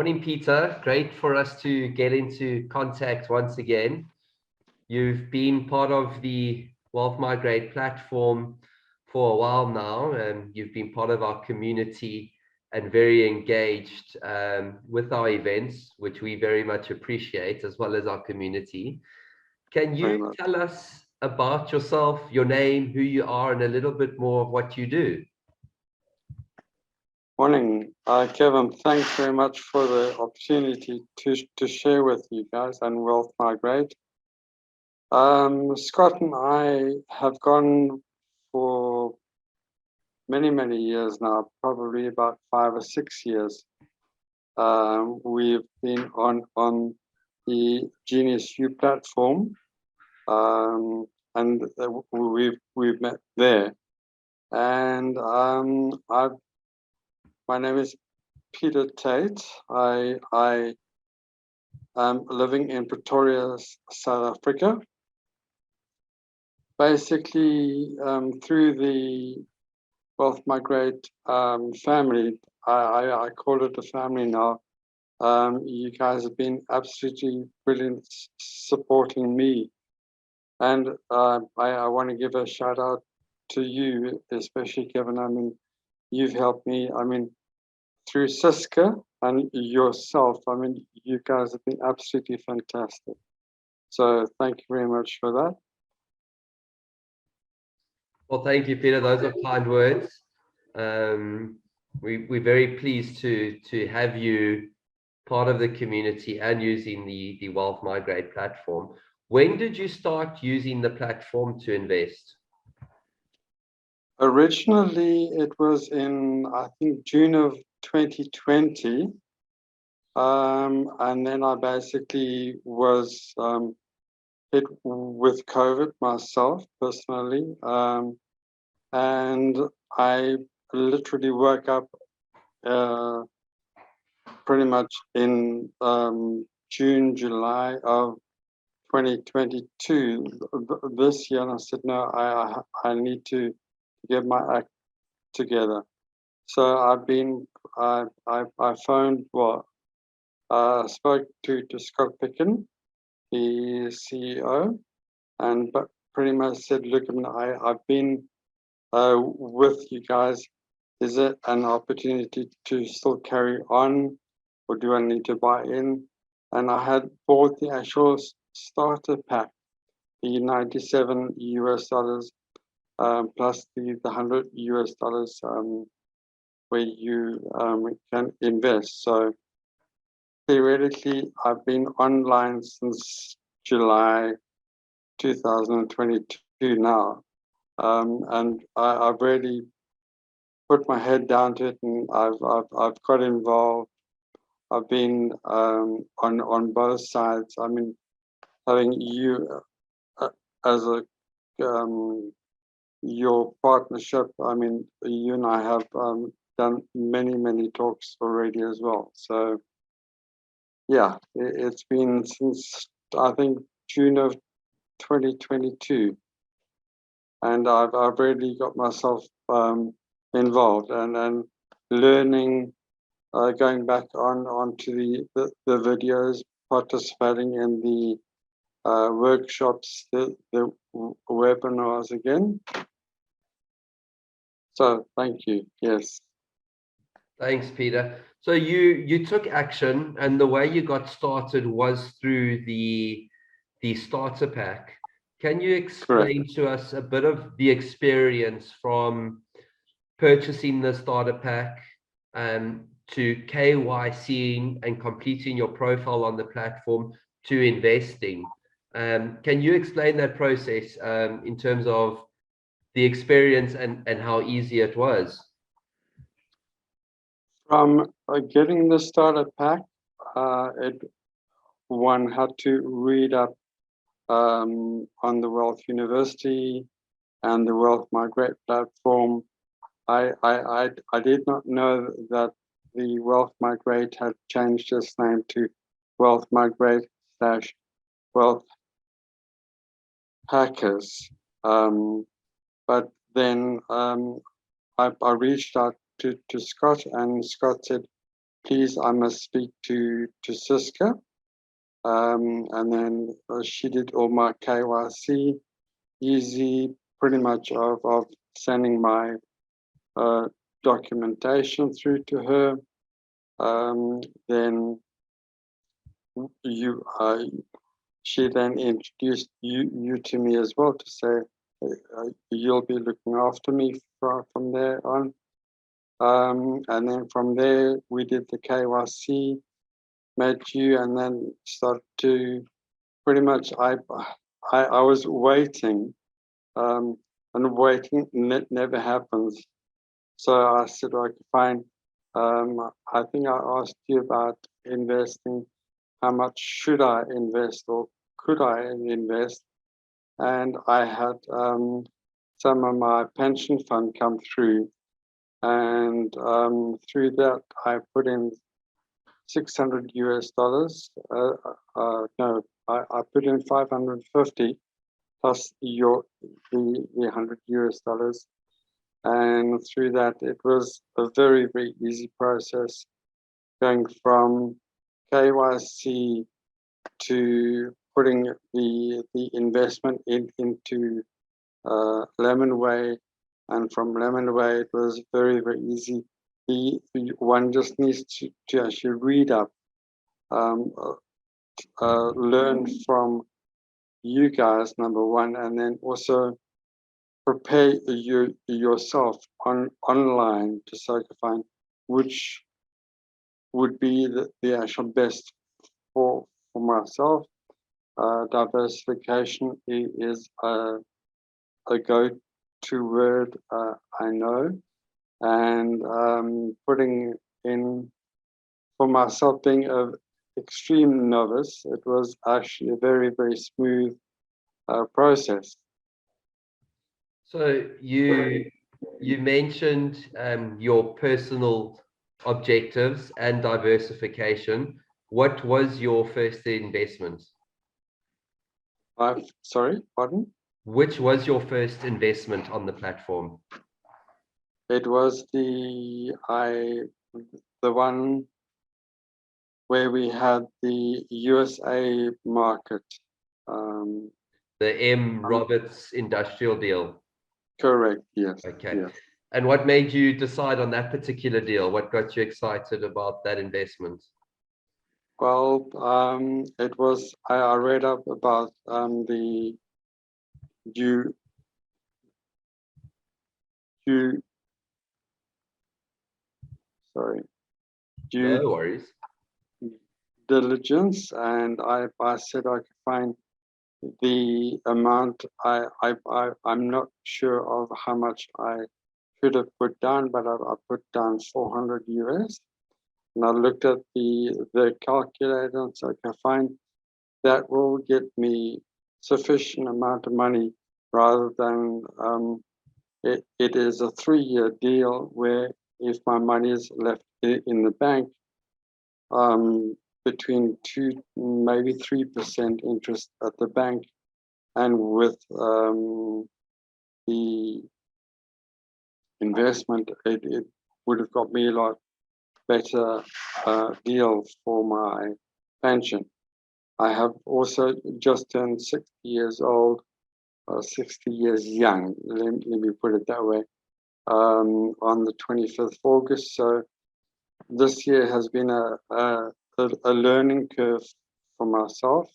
Morning, Peter. Great for us to get into contact once again. You've been part of the Wealth Migrate platform for a while now, and you've been part of our community and very engaged with our events, which we very much appreciate, as well as our community. Can you tell us about yourself, your name, who you are, and a little bit more of what you do? Morning, Kevin. Thanks very much for the opportunity to share with you guys and Wealth Migrate. Scott and I have gone for many years now, probably about 5 or 6 years. We've been on the Genius U platform, and we've met there. And my name is Peter Tait. I am living in Pretoria, South Africa. Basically, through the Wealth Migrate family, I call it a family now. You guys have been absolutely brilliant supporting me. And I want to give a shout out to you, especially Kevin. I mean, you've helped me. I mean, through Siska and yourself, I mean, you guys have been absolutely fantastic. So thank you very much for that. Well, thank you, Peter. Those are kind words. We're very pleased to have you part of the community and using the Wealth Migrate platform. When did you start using the platform to invest? Originally, it was in, I think, June of 2020. And then I basically was hit with COVID myself personally. And I literally woke up pretty much in June, July of 2022 this year, and I said, no, I need to get my act together. So I've been, I phoned, spoke to Scott Picken, the CEO, and but pretty much said, look, I've been with you guys. Is it an opportunity to still carry on, or do I need to buy in? And I had bought the actual starter pack, the $97 US, plus the $100 US, where you can invest. So theoretically, I've been online since July 2022 now, and I've really put my head down to it, and I've got involved. I've been on both sides. I mean, having you as a your partnership. I mean, you and I have done many talks already as well. So yeah, it's been since I think June of 2022, and I've really got myself involved and learning, going back onto the videos, participating in the workshops, the webinars again. So thank you. Yes. Thanks, Peter. So you took action, and the way you got started was through the starter pack. Can you explain to us a bit of the experience from purchasing the starter pack to KYCing and completing your profile on the platform to investing? Can you explain that process in terms of the experience and how easy it was? From getting the starter pack, one had to read up on the Wealth University and the Wealth Migrate platform. I did not know that the Wealth Migrate had changed its name to Wealth Migrate / Wealth Hackers. But then I reached out to Scott, and Scott said, please, I must speak to Siska. And then she did all my KYC, easy, pretty much of sending my documentation through to her. Then she then introduced you to me as well to say you'll be looking after me from there on. And then from there we did the KYC, met you, and then started to pretty much I was waiting, and waiting never happens. So I said, okay, fine. I think I asked you about investing. How much should I invest or could I invest? And I had some of my pension fund come through, and through that I put in $600. No, I put in 550 plus the $100. And through that, it was a very, very easy process going from KYC to putting the investment into Lemonway, and from Lemonway it was very, very easy. The one just needs to actually read up, learn from you guys, number one, and then also prepare yourself online to so to find which would be the actual best for myself. Diversification is a go-to word, I know, and putting in for myself being an extreme novice, it was actually a very, very smooth process. So you mentioned your personal objectives and diversification. What was your first investment? Sorry, pardon? Which was your first investment on the platform? It was the one where we had the USA market. The M. Roberts industrial deal. Correct, yes. Okay. Yes. And what made you decide on that particular deal? What got you excited about that investment? Well, it was, I read up about the due No worries. diligence, and I said I could find the amount. I'm not sure of how much I should have put down, but I put down 400 US. And I looked at the calculator, and so I can find that will get me sufficient amount of money, rather than it is a 3-year deal where if my money is left in the bank, between 2 maybe 3% interest at the bank, and with the investment, it would have got me a lot better deal for my pension. I have also just turned 60 years old, 60 years young, let me put it that way, on the 25th of August. So this year has been a learning curve for myself,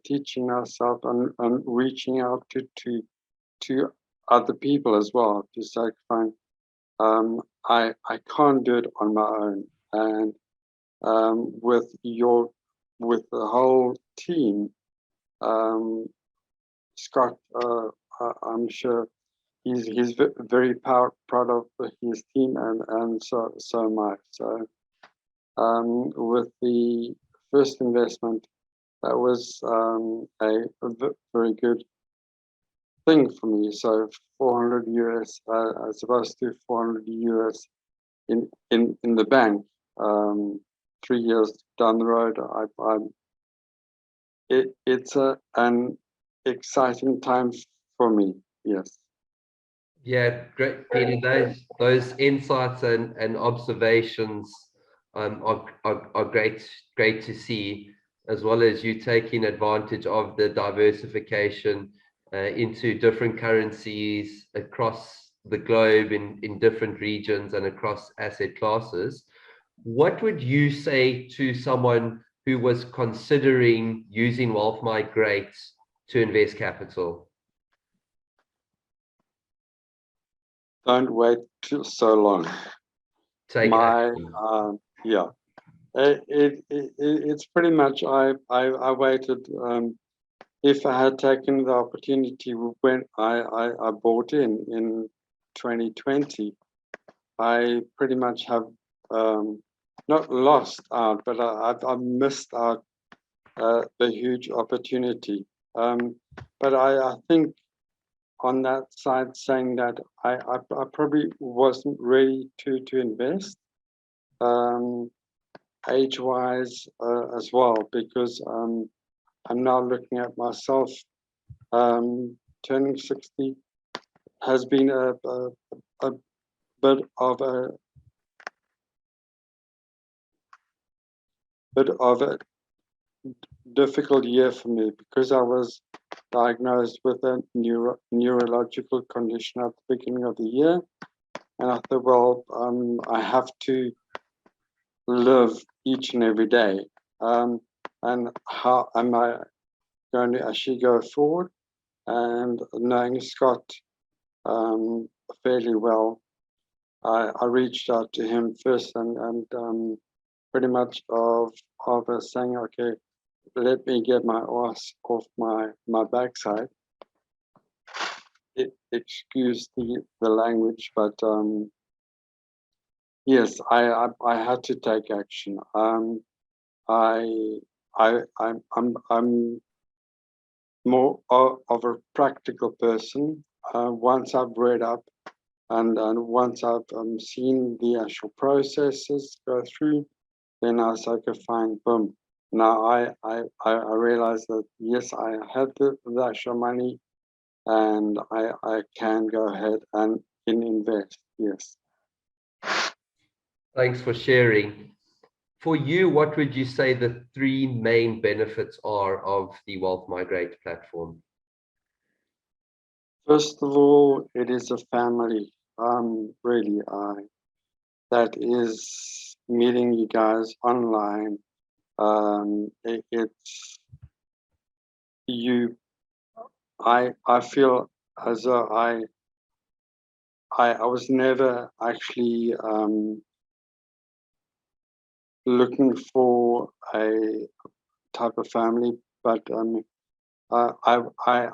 teaching myself and reaching out to other people as well, to say, fine, I can't do it on my own. And with the whole team, Scott, I'm sure he's very proud of his team, and so am I. So with the first investment, that was a very good thing for me. So 400 US, as opposed to 400 US in the bank. 3 years down the road, it's an exciting time for me. Yes. Yeah, great, Peter. Those insights and observations are great to see, as well as you taking advantage of the diversification into different currencies across the globe in different regions and across asset classes. What would you say to someone who was considering using Wealth Migrate to invest capital? Don't wait so long. Take action. Yeah, it's pretty much I waited. If I had taken the opportunity when I bought in 2020, I pretty much have not lost out, but I've missed out the huge opportunity. But I think on that side, saying that I probably wasn't ready to invest, age-wise as well, because I'm now looking at myself. Turning 60 has been a bit of a difficult year for me, because I was diagnosed with a neurological condition at the beginning of the year, and I thought, well, I have to live each and every day, and how am I going to actually go forward? And knowing Scott fairly well, I reached out to him first, and pretty much of saying, okay, let me get my ass off my backside. Excuse the language, but yes, I had to take action. I'm more of a practical person. Once I've read up and once I've seen the actual processes go through, then I was like, okay, fine, boom. Now I realize that yes, I have the actual money, and I can go ahead and invest. Yes. Thanks for sharing. For you, what would you say the three main benefits are of the Wealth Migrate platform? First of all, it is a family. Really, that is meeting you guys online. It's you. I feel as though I was never actually looking for a type of family, but I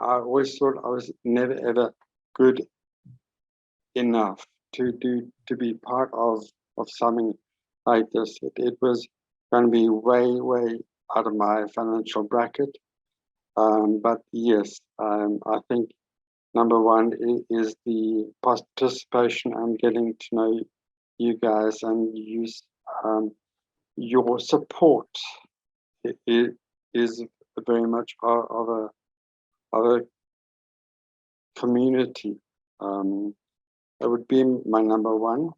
always thought I was never ever good enough to be part of something like this. It was going to be way out of my financial bracket. But yes, I think number one is the participation and getting to know you guys and use your support. It is very much of a community. That would be my number one.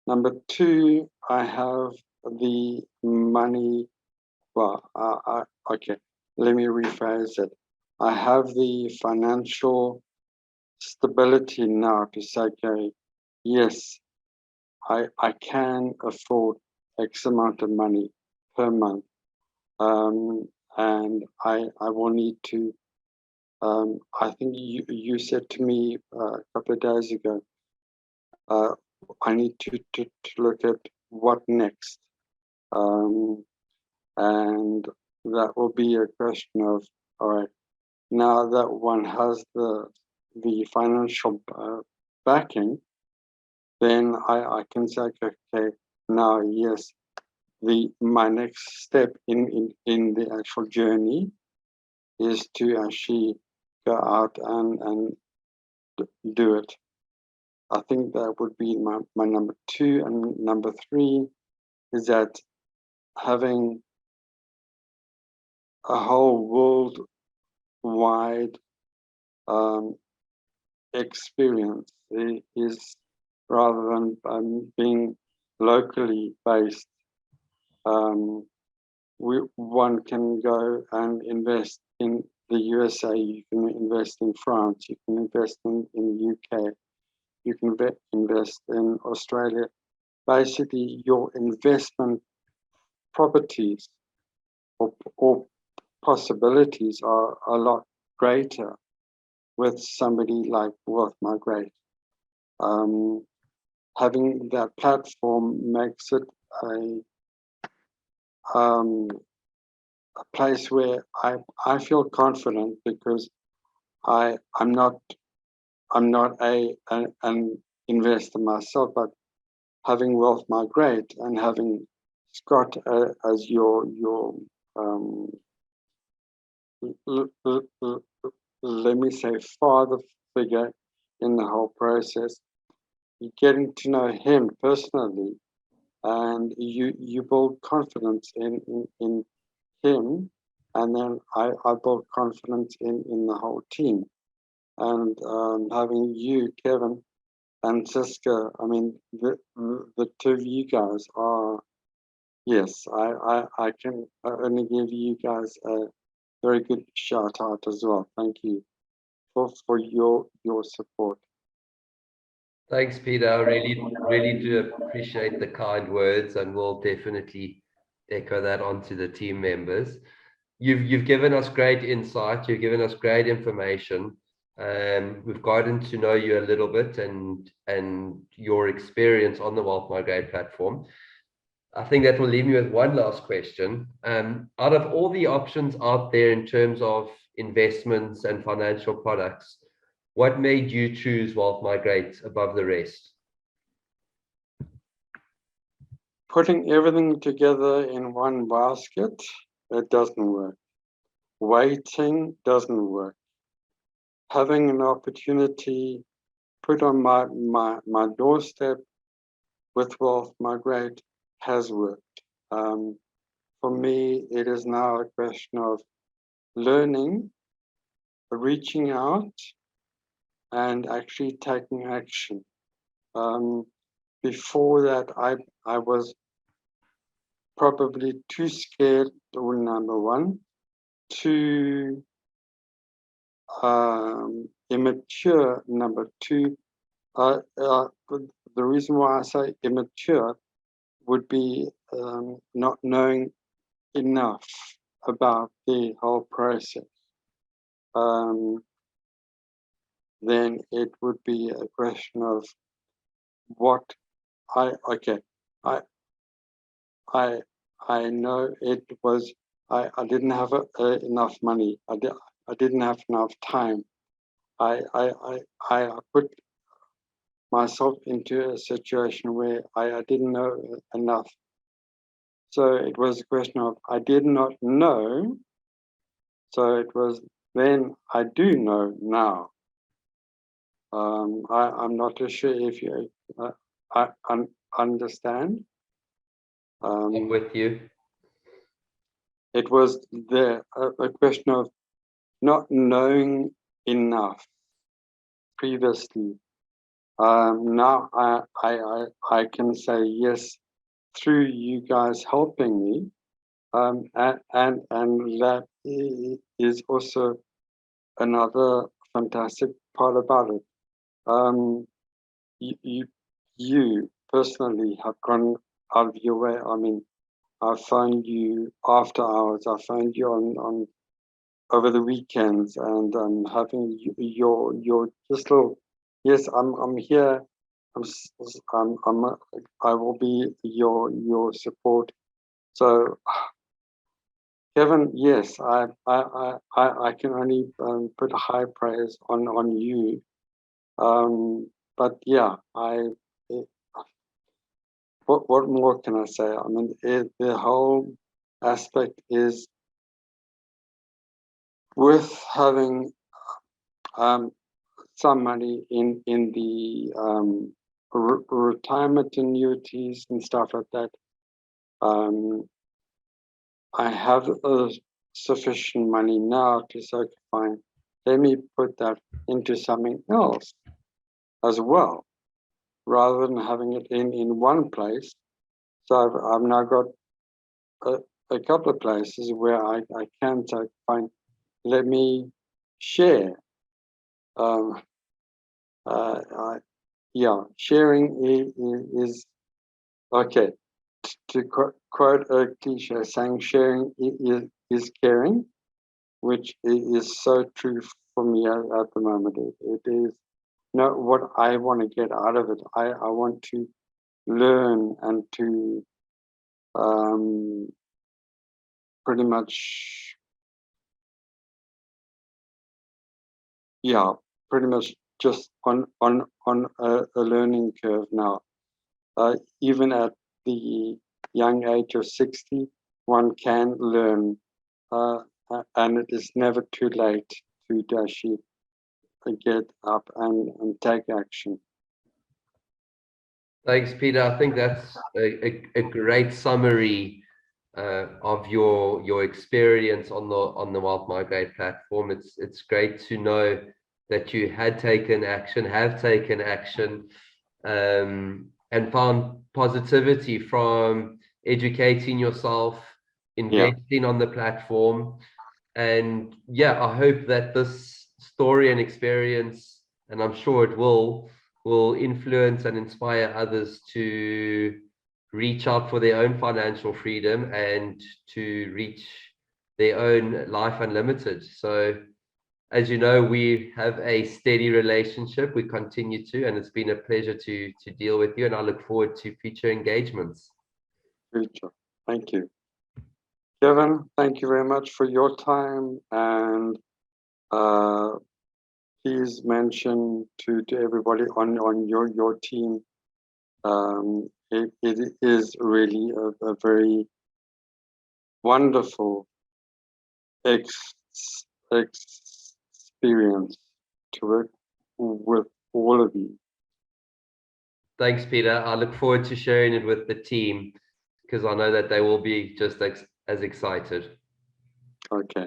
Number two, I have the money. Well, okay, let me rephrase it. I have the financial stability now to say, okay, yes, I can afford X amount of money per month. And I will need to, I think you said to me a couple of days ago, I need to look at what next. And that will be a question of, all right, now that one has the financial backing, then I can say, okay, now yes, my next step in the actual journey is to actually go out and do it. I think that would be my number two. And number three is that having a whole worldwide experience is, rather than being locally based, One can go and invest in the USA, you can invest in France, you can invest in the UK, you can invest in Australia. Basically, your investment properties or possibilities are a lot greater with somebody like Wealth Migrate. Having that platform makes it a place where I feel confident because I'm not an investor myself, but having Wealth Migrate and having Scott as your let me say father figure in the whole process, getting to know him personally, and you build confidence in him, and then I build confidence in the whole team, and having you, Kevin, and Siska, I mean, the two of you guys are, yes, I can only give you guys a very good shout out as well. Thank you for your support. Thanks, Peter. I really do appreciate the kind words, and we'll definitely echo that onto the team members. You've given us great insight. You've given us great information. We've gotten to know you a little bit and your experience on the Wealth Migrate platform. I think that will leave me with one last question. Out of all the options out there in terms of investments and financial products, what made you choose Wealth Migrate above the rest? Putting everything together in one basket, it doesn't work. Waiting doesn't work. Having an opportunity put on my doorstep with Wealth Migrate has worked. For me, it is now a question of learning, reaching out, and actually taking action. Before that, I was probably too scared, number one, too immature, number two. The reason why I say immature would be not knowing enough about the whole process. Then it would be a question of what I know it was, I didn't have enough money. I didn't have enough time. I put myself into a situation where I didn't know enough. So it was a question of I did not know. So it was then I do know now. I'm not too sure if you understand. I'm with you. It was a question of not knowing enough previously. Now I can say yes through you guys helping me, and that is also another fantastic part about it. You personally have gone out of your way. I mean, I found you after hours. I found you on over the weekends, and having your just little. Yes, I'm here. I will be your support. So, Kevin, yes, I can only put high praise on you. But yeah, what more can I say? I mean, the whole aspect is with having some money in the retirement annuities and stuff like that. I have sufficient money now to say, fine, let me put that into something else as well, rather than having it in one place. So I've now got a couple of places where I can find. Let me share. Yeah, sharing is okay. To quote a cliche saying, sharing is caring, which is so true for me at the moment. It is not what I want to get out of it. I want to learn and to pretty much, yeah, pretty much just on a learning curve now. Even at the young age of 60, one can learn, and it is never too late to actually get up and take action. Thanks, Peter. I think that's a great summary of your experience on the Wealth Migrate platform. It's great to know that you had taken action, have taken action, and found positivity from educating yourself, investing on the platform. And yeah, I hope that this story and experience, and I'm sure it will influence and inspire others to reach out for their own financial freedom and to reach their own life unlimited. So as you know, we have a steady relationship. We continue to, and it's been a pleasure to deal with you, and I look forward to future engagements. Future. Thank you. Kevin, thank you very much for your time, and please mention to everybody on your team. It is really a very wonderful experience to work with all of you. Thanks, Peter. I look forward to sharing it with the team because I know that they will be just as excited. Okay.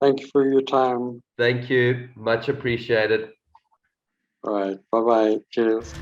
Thank you for your time. Thank you. Much appreciated. All right. Bye-bye. Cheers.